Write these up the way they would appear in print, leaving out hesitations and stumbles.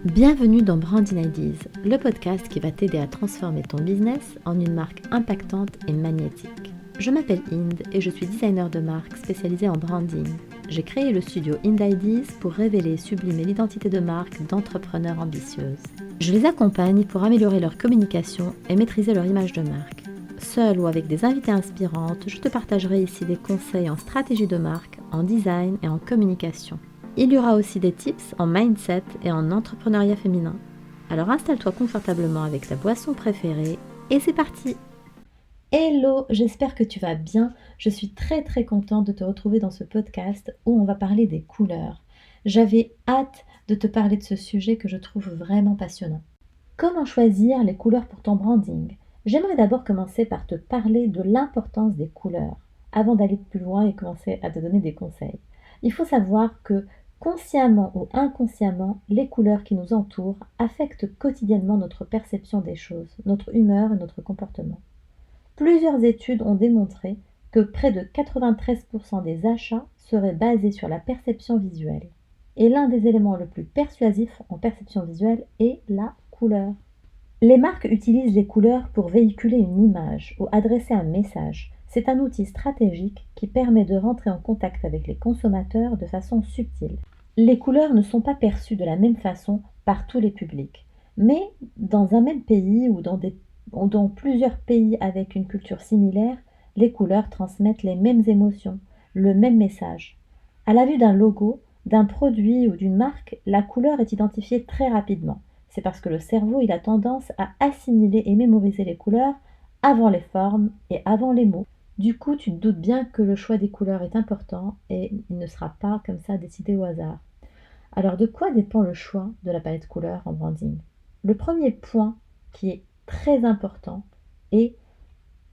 Bienvenue dans Branding Ideas, le podcast qui va t'aider à transformer ton business en une marque impactante et magnétique. Je m'appelle Inde et je suis designer de marque spécialisée en branding. J'ai créé le studio Inde Ideas pour révéler et sublimer l'identité de marque d'entrepreneurs ambitieuses. Je les accompagne pour améliorer leur communication et maîtriser leur image de marque. Seule ou avec des invités inspirantes, je te partagerai ici des conseils en stratégie de marque, en design et en communication. Il y aura aussi des tips en mindset et en entrepreneuriat féminin. Alors installe-toi confortablement avec ta boisson préférée et c'est parti! Hello, j'espère que tu vas bien. Je suis très contente de te retrouver dans ce podcast où on va parler des couleurs. J'avais hâte de te parler de ce sujet que je trouve vraiment passionnant. Comment choisir les couleurs pour ton branding? J'aimerais d'abord commencer par te parler de l'importance des couleurs, avant d'aller plus loin et commencer à te donner des conseils. Il faut savoir que consciemment ou inconsciemment, les couleurs qui nous entourent affectent quotidiennement notre perception des choses, notre humeur et notre comportement. Plusieurs études ont démontré que près de 93% des achats seraient basés sur la perception visuelle. Et l'un des éléments le plus persuasifs en perception visuelle est la couleur. Les marques utilisent les couleurs pour véhiculer une image ou adresser un message. C'est un outil stratégique qui permet de rentrer en contact avec les consommateurs de façon subtile. Les couleurs ne sont pas perçues de la même façon par tous les publics, mais dans un même pays ou dans plusieurs pays avec une culture similaire, les couleurs transmettent les mêmes émotions, le même message. À la vue d'un logo, d'un produit ou d'une marque, la couleur est identifiée très rapidement. C'est parce que le cerveau il a tendance à assimiler et mémoriser les couleurs avant les formes et avant les mots. Du coup, tu te doutes bien que le choix des couleurs est important et il ne sera pas comme ça décidé au hasard. Alors, de quoi dépend le choix de la palette couleur en branding? Le premier point qui est très important est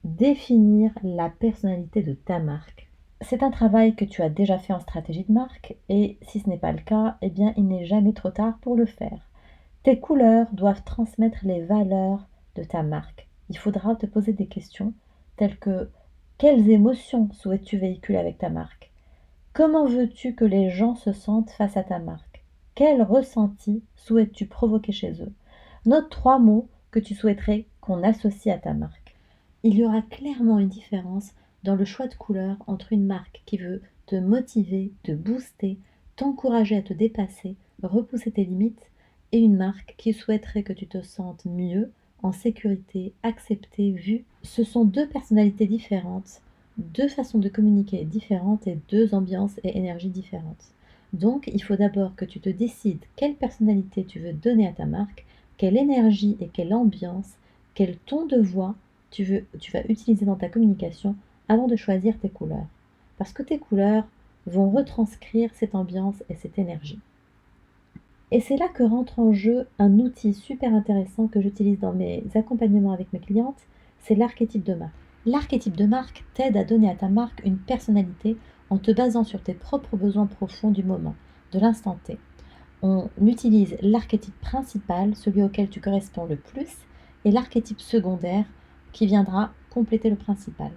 définir la personnalité de ta marque. C'est un travail que tu as déjà fait en stratégie de marque et si ce n'est pas le cas, eh bien, il n'est jamais trop tard pour le faire. Tes couleurs doivent transmettre les valeurs de ta marque. Il faudra te poser des questions telles que quelles émotions souhaites-tu véhiculer avec ta marque? Comment veux-tu que les gens se sentent face à ta marque? Quel ressenti souhaites-tu provoquer chez eux? Note 3 mots que tu souhaiterais qu'on associe à ta marque. Il y aura clairement une différence dans le choix de couleurs entre une marque qui veut te motiver, te booster, t'encourager à te dépasser, repousser tes limites, et une marque qui souhaiterait que tu te sentes mieux, en sécurité, acceptée, vue. Ce sont deux personnalités différentes, deux façons de communiquer différentes et deux ambiances et énergies différentes. Donc, il faut d'abord que tu te décides quelle personnalité tu veux donner à ta marque, quelle énergie et quelle ambiance, quel ton de voix tu vas utiliser dans ta communication avant de choisir tes couleurs. Parce que tes couleurs vont retranscrire cette ambiance et cette énergie. Et c'est là que rentre en jeu un outil super intéressant que j'utilise dans mes accompagnements avec mes clientes, c'est l'archétype de marque. L'archétype de marque t'aide à donner à ta marque une personnalité en te basant sur tes propres besoins profonds du moment, de l'instant T. On utilise l'archétype principal, celui auquel tu corresponds le plus, et l'archétype secondaire qui viendra compléter le principal.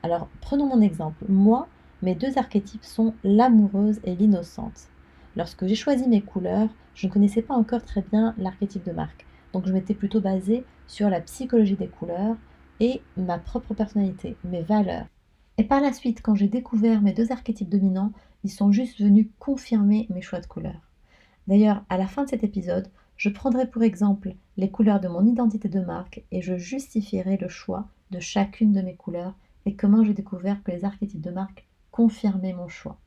Alors, prenons mon exemple. Moi, mes deux archétypes sont l'amoureuse et l'innocente. Lorsque j'ai choisi mes couleurs, je ne connaissais pas encore très bien l'archétype de marque. Donc, je m'étais plutôt basée sur la psychologie des couleurs et ma propre personnalité, mes valeurs. Et par la suite, quand j'ai découvert mes deux archétypes dominants, ils sont juste venus confirmer mes choix de couleurs. D'ailleurs, à la fin de cet épisode, je prendrai pour exemple les couleurs de mon identité de marque et je justifierai le choix de chacune de mes couleurs et comment j'ai découvert que les archétypes de marque confirmaient mon choix.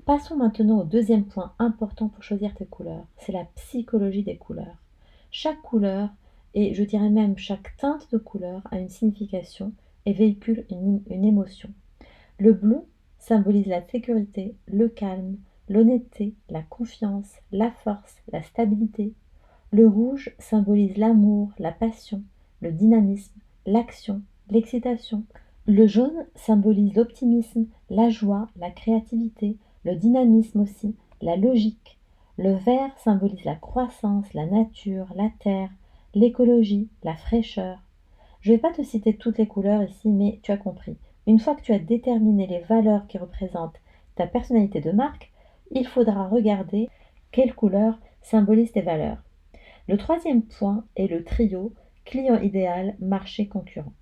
Passons maintenant au deuxième point important pour choisir tes couleurs, c'est la psychologie des couleurs. Chaque couleur, et je dirais même chaque teinte de couleur, a une signification et véhicule une émotion. Le bleu symbolise la sécurité, le calme, l'honnêteté, la confiance, la force, la stabilité. Le rouge symbolise l'amour, la passion, le dynamisme, l'action, l'excitation. Le jaune symbolise l'optimisme, la joie, la créativité, le dynamisme aussi, la logique. Le vert symbolise la croissance, la nature, la terre, l'écologie, la fraîcheur. Je ne vais pas te citer toutes les couleurs ici, mais tu as compris. Une fois que tu as déterminé les valeurs qui représentent ta personnalité de marque, il faudra regarder quelles couleurs symbolisent tes valeurs. Le troisième point est le trio client idéal, marché concurrent.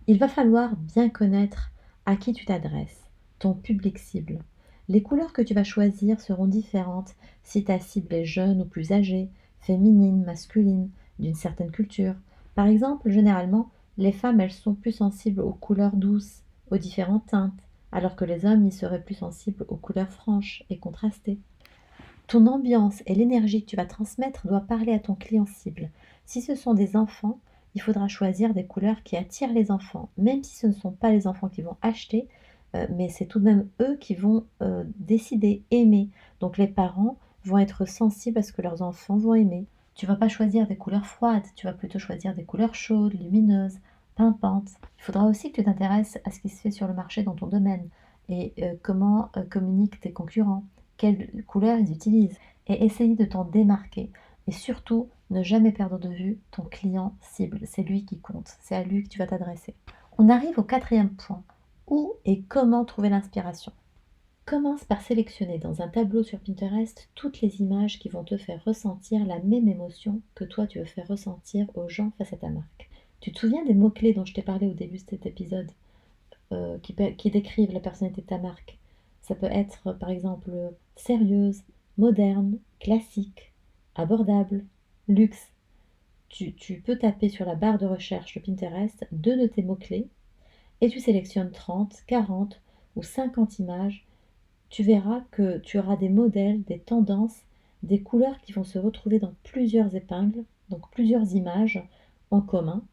Il va falloir bien connaître à qui tu t'adresses, ton public cible. Les couleurs que tu vas choisir seront différentes si ta cible est jeune ou plus âgée, féminine, masculine, d'une certaine culture. Par exemple, généralement, les femmes, elles sont plus sensibles aux couleurs douces, aux différentes teintes, alors que les hommes y seraient plus sensibles aux couleurs franches et contrastées. Ton ambiance et l'énergie que tu vas transmettre doivent parler à ton client cible. Si ce sont des enfants, il faudra choisir des couleurs qui attirent les enfants, même si ce ne sont pas les enfants qui vont acheter, mais c'est tout de même eux qui vont décider, aimer. Donc les parents vont être sensibles à ce que leurs enfants vont aimer. Tu vas pas choisir des couleurs froides, tu vas plutôt choisir des couleurs chaudes, lumineuses, pimpantes. Il faudra aussi que tu t'intéresses à ce qui se fait sur le marché dans ton domaine et comment communiquent tes concurrents, quelles couleurs ils utilisent, et essayer de t'en démarquer. Et surtout, ne jamais perdre de vue ton client cible. C'est lui qui compte, c'est à lui que tu vas t'adresser. On arrive au quatrième point. Où et comment trouver l'inspiration? Commence par sélectionner dans un tableau sur Pinterest toutes les images qui vont te faire ressentir la même émotion que toi tu veux faire ressentir aux gens face à ta marque. Tu te souviens des mots-clés dont je t'ai parlé au début de cet épisode qui décrivent la personnalité de ta marque? Ça peut être par exemple sérieuse, moderne, classique, abordable, luxe. Tu peux taper sur la barre de recherche de Pinterest deux de tes mots-clés et tu sélectionnes 30, 40 ou 50 images. Tu verras que tu auras des modèles, des tendances, des couleurs qui vont se retrouver dans plusieurs épingles, donc plusieurs images en commun.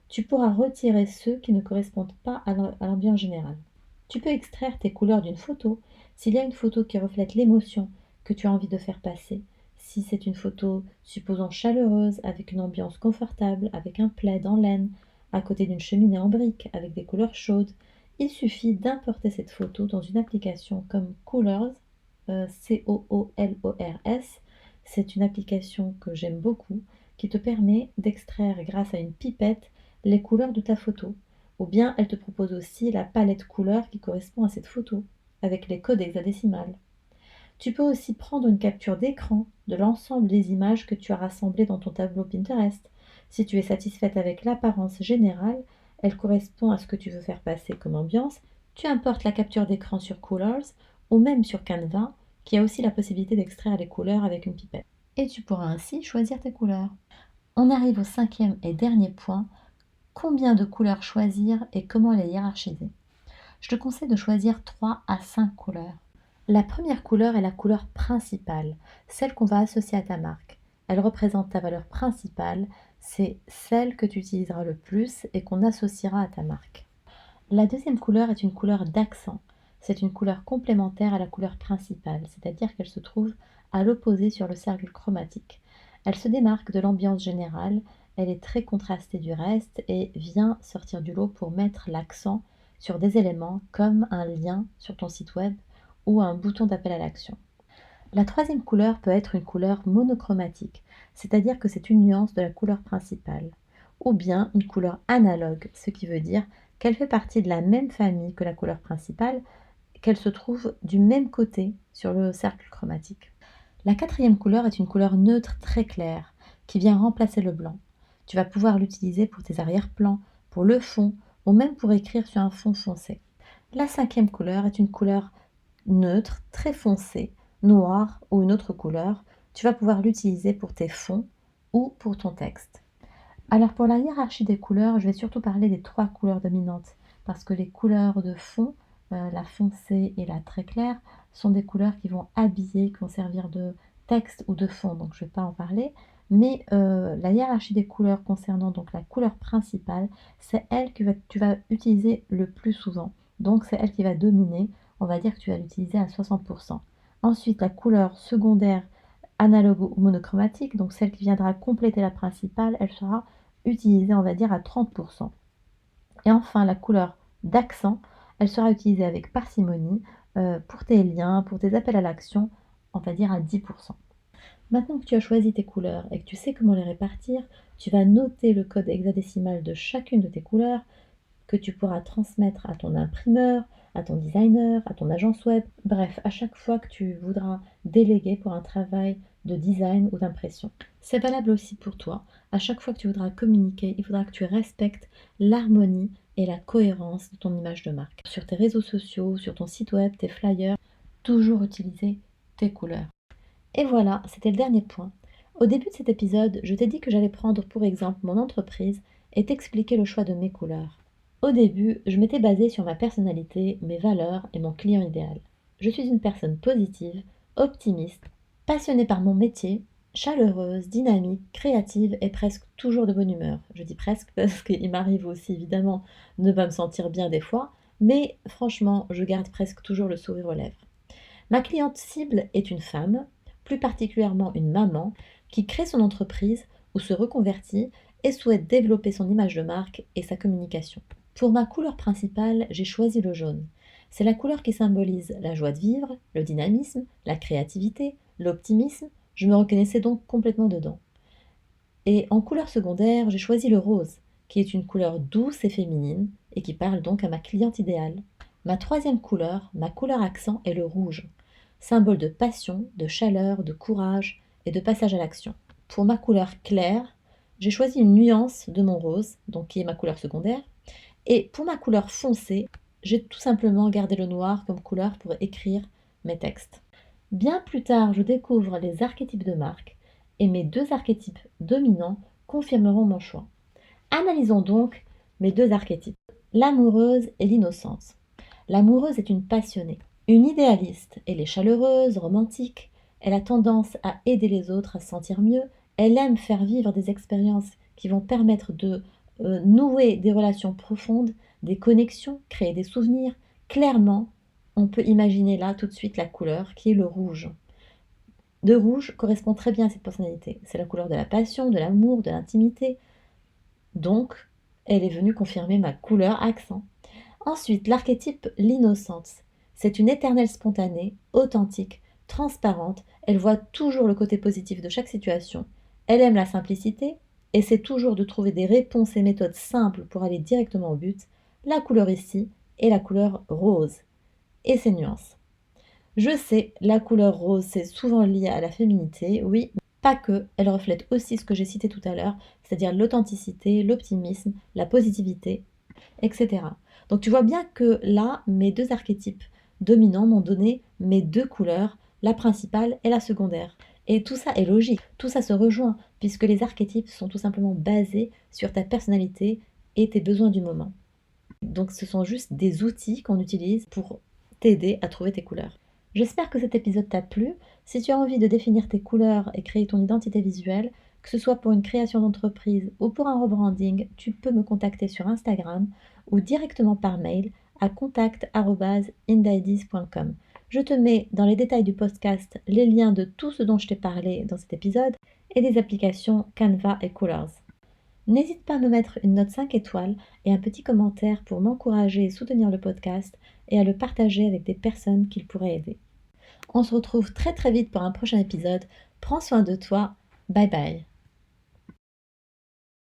Tu pourras retirer ceux qui ne correspondent pas à l'ambiance générale. Tu peux extraire tes couleurs d'une photo. S'il y a une photo qui reflète l'émotion que tu as envie de faire passer, si c'est une photo, supposons chaleureuse, avec une ambiance confortable, avec un plaid en laine, à côté d'une cheminée en briques, avec des couleurs chaudes, il suffit d'importer cette photo dans une application comme Coolors, Coolors. C'est une application que j'aime beaucoup, qui te permet d'extraire grâce à une pipette les couleurs de ta photo. Ou bien elle te propose aussi la palette couleurs qui correspond à cette photo, avec les codes hexadécimales. Tu peux aussi prendre une capture d'écran de l'ensemble des images que tu as rassemblées dans ton tableau Pinterest. Si tu es satisfaite avec l'apparence générale, elle correspond à ce que tu veux faire passer comme ambiance, tu importes la capture d'écran sur Coolors ou même sur Canva, qui a aussi la possibilité d'extraire les couleurs avec une pipette. Et tu pourras ainsi choisir tes couleurs. On arrive au cinquième et dernier point. Combien de couleurs choisir et comment les hiérarchiser? Je te conseille de choisir 3 à 5 couleurs. La première couleur est la couleur principale, celle qu'on va associer à ta marque. Elle représente ta valeur principale, c'est celle que tu utiliseras le plus et qu'on associera à ta marque. La deuxième couleur est une couleur d'accent. C'est une couleur complémentaire à la couleur principale, c'est-à-dire qu'elle se trouve à l'opposé sur le cercle chromatique. Elle se démarque de l'ambiance générale, elle est très contrastée du reste et vient sortir du lot pour mettre l'accent sur des éléments comme un lien sur ton site web ou un bouton d'appel à l'action. La troisième couleur peut être une couleur monochromatique, c'est-à-dire que c'est une nuance de la couleur principale, ou bien une couleur analogue, ce qui veut dire qu'elle fait partie de la même famille que la couleur principale, qu'elle se trouve du même côté sur le cercle chromatique. La quatrième couleur est une couleur neutre très claire, qui vient remplacer le blanc. Tu vas pouvoir l'utiliser pour tes arrière-plans, pour le fond, ou même pour écrire sur un fond foncé. La cinquième couleur est une couleur neutre, très foncé, noir ou une autre couleur, tu vas pouvoir l'utiliser pour tes fonds ou pour ton texte. Alors pour la hiérarchie des couleurs, je vais surtout parler des 3 couleurs dominantes parce que les couleurs de fond, la foncée et la très claire, sont des couleurs qui vont habiller, qui vont servir de texte ou de fond, donc je ne vais pas en parler. Mais la hiérarchie des couleurs concernant donc la couleur principale, c'est elle que tu vas utiliser le plus souvent. Donc c'est elle qui va dominer, on va dire que tu vas l'utiliser à 60%. Ensuite, la couleur secondaire analogue ou monochromatique, donc celle qui viendra compléter la principale, elle sera utilisée, on va dire, à 30%. Et enfin, la couleur d'accent, elle sera utilisée avec parcimonie pour tes liens, pour tes appels à l'action, on va dire à 10%. Maintenant que tu as choisi tes couleurs et que tu sais comment les répartir, tu vas noter le code hexadécimal de chacune de tes couleurs que tu pourras transmettre à ton imprimeur, à ton designer, à ton agence web, bref, à chaque fois que tu voudras déléguer pour un travail de design ou d'impression. C'est valable aussi pour toi. À chaque fois que tu voudras communiquer, il faudra que tu respectes l'harmonie et la cohérence de ton image de marque. Sur tes réseaux sociaux, sur ton site web, tes flyers, toujours utiliser tes couleurs. Et voilà, c'était le dernier point. Au début de cet épisode, je t'ai dit que j'allais prendre pour exemple mon entreprise et t'expliquer le choix de mes couleurs. Au début, je m'étais basée sur ma personnalité, mes valeurs et mon client idéal. Je suis une personne positive, optimiste, passionnée par mon métier, chaleureuse, dynamique, créative et presque toujours de bonne humeur. Je dis presque parce qu'il m'arrive aussi évidemment de ne pas me sentir bien des fois, mais franchement, je garde presque toujours le sourire aux lèvres. Ma cliente cible est une femme, plus particulièrement une maman, qui crée son entreprise ou se reconvertit et souhaite développer son image de marque et sa communication. Pour ma couleur principale, j'ai choisi le jaune. C'est la couleur qui symbolise la joie de vivre, le dynamisme, la créativité, l'optimisme. Je me reconnaissais donc complètement dedans. Et en couleur secondaire, j'ai choisi le rose, qui est une couleur douce et féminine et qui parle donc à ma cliente idéale. Ma troisième couleur, ma couleur accent, est le rouge, symbole de passion, de chaleur, de courage et de passage à l'action. Pour ma couleur claire, j'ai choisi une nuance de mon rose, donc qui est ma couleur secondaire, et pour ma couleur foncée, j'ai tout simplement gardé le noir comme couleur pour écrire mes textes. Bien plus tard, je découvre les archétypes de marque et mes deux archétypes dominants confirmeront mon choix. Analysons donc mes deux archétypes, l'amoureuse et l'innocence. L'amoureuse est une passionnée, une idéaliste. Elle est chaleureuse, romantique. Elle a tendance à aider les autres à se sentir mieux. Elle aime faire vivre des expériences qui vont permettre de nouer des relations profondes, des connexions, créer des souvenirs. Clairement, on peut imaginer là tout de suite la couleur qui est le rouge. Le rouge correspond très bien à cette personnalité. C'est la couleur de la passion, de l'amour, de l'intimité. Donc, elle est venue confirmer ma couleur accent. Ensuite, l'archétype l'innocence. C'est une éternelle spontanée, authentique, transparente. Elle voit toujours le côté positif de chaque situation. Elle aime la simplicité, essaie toujours de trouver des réponses et méthodes simples pour aller directement au but. La couleur ici est la couleur rose et ses nuances. Je sais, la couleur rose, c'est souvent lié à la féminité, oui, pas que, elle reflète aussi ce que j'ai cité tout à l'heure, c'est-à-dire l'authenticité, l'optimisme, la positivité, etc. Donc tu vois bien que là, mes deux archétypes dominants m'ont donné mes deux couleurs, la principale et la secondaire. Et tout ça est logique, tout ça se rejoint, puisque les archétypes sont tout simplement basés sur ta personnalité et tes besoins du moment. Donc ce sont juste des outils qu'on utilise pour t'aider à trouver tes couleurs. J'espère que cet épisode t'a plu. Si tu as envie de définir tes couleurs et créer ton identité visuelle, que ce soit pour une création d'entreprise ou pour un rebranding, tu peux me contacter sur Instagram ou directement par mail à contact@indides.com. Je te mets dans les détails du podcast les liens de tout ce dont je t'ai parlé dans cet épisode et des applications Canva et Colors. N'hésite pas à me mettre une note 5 étoiles et un petit commentaire pour m'encourager et soutenir le podcast et à le partager avec des personnes qu'il pourrait aider. On se retrouve très très vite pour un prochain épisode. Prends soin de toi. Bye bye.